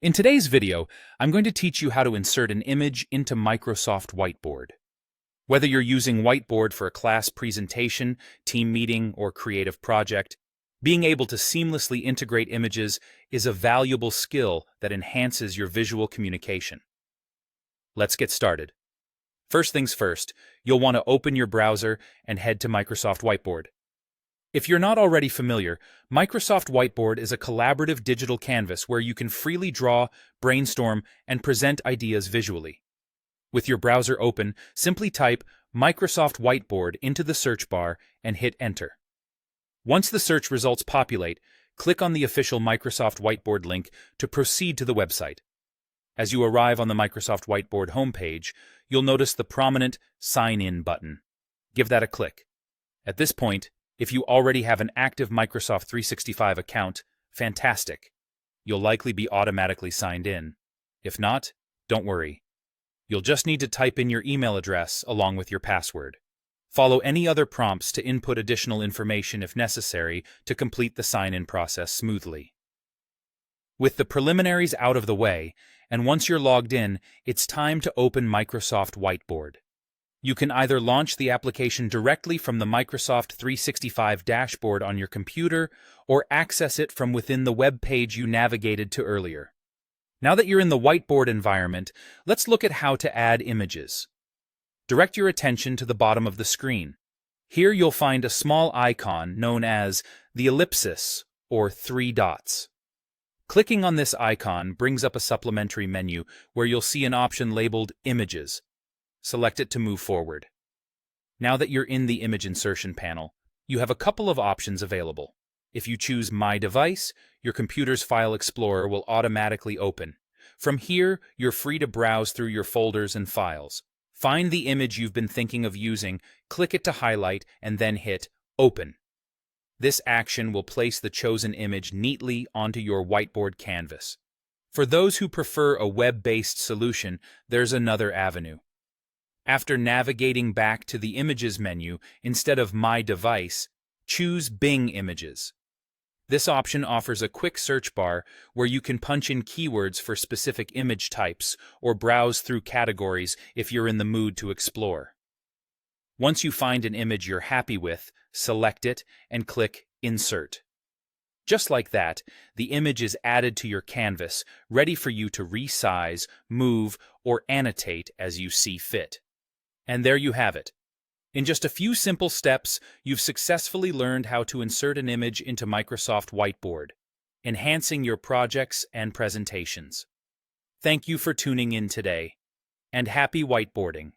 In today's video, I'm going to teach you how to insert an image into Microsoft Whiteboard. Whether you're using Whiteboard for a class presentation, team meeting, or creative project, being able to seamlessly integrate images is a valuable skill that enhances your visual communication. Let's get started. First things first, you'll want to open your browser and head to Microsoft Whiteboard. If you're not already familiar, Microsoft Whiteboard is a collaborative digital canvas where you can freely draw, brainstorm, and present ideas visually. With your browser open, simply type Microsoft Whiteboard into the search bar and hit Enter. Once the search results populate, click on the official Microsoft Whiteboard link to proceed to the website. As you arrive on the Microsoft Whiteboard homepage, you'll notice the prominent Sign In button. Give that a click. At this point, if you already have an active Microsoft 365 account, fantastic. You'll likely be automatically signed in. If not, don't worry. You'll just need to type in your email address along with your password. Follow any other prompts to input additional information if necessary to complete the sign-in process smoothly. With the preliminaries out of the way, and once you're logged in, it's time to open Microsoft Whiteboard. You can either launch the application directly from the Microsoft 365 dashboard on your computer or access it from within the web page you navigated to earlier. Now that you're in the Whiteboard environment, let's look at how to add images. Direct your attention to the bottom of the screen. Here you'll find a small icon known as the ellipsis or 3 dots. Clicking on this icon brings up a supplementary menu where you'll see an option labeled Images. Select it to move forward. Now that you're in the image insertion panel, you have a couple of options available. If you choose My Device, your computer's File Explorer will automatically open. From here, you're free to browse through your folders and files. Find the image you've been thinking of using, click it to highlight, and then hit Open. This action will place the chosen image neatly onto your Whiteboard canvas. For those who prefer a web-based solution, there's another avenue. After navigating back to the Images menu, instead of My Device, choose Bing Images. This option offers a quick search bar where you can punch in keywords for specific image types or browse through categories if you're in the mood to explore. Once you find an image you're happy with, select it and click Insert. Just like that, the image is added to your canvas, ready for you to resize, move, or annotate as you see fit. And there you have it. In just a few simple steps, you've successfully learned how to insert an image into Microsoft Whiteboard, enhancing your projects and presentations. Thank you for tuning in today, and happy whiteboarding.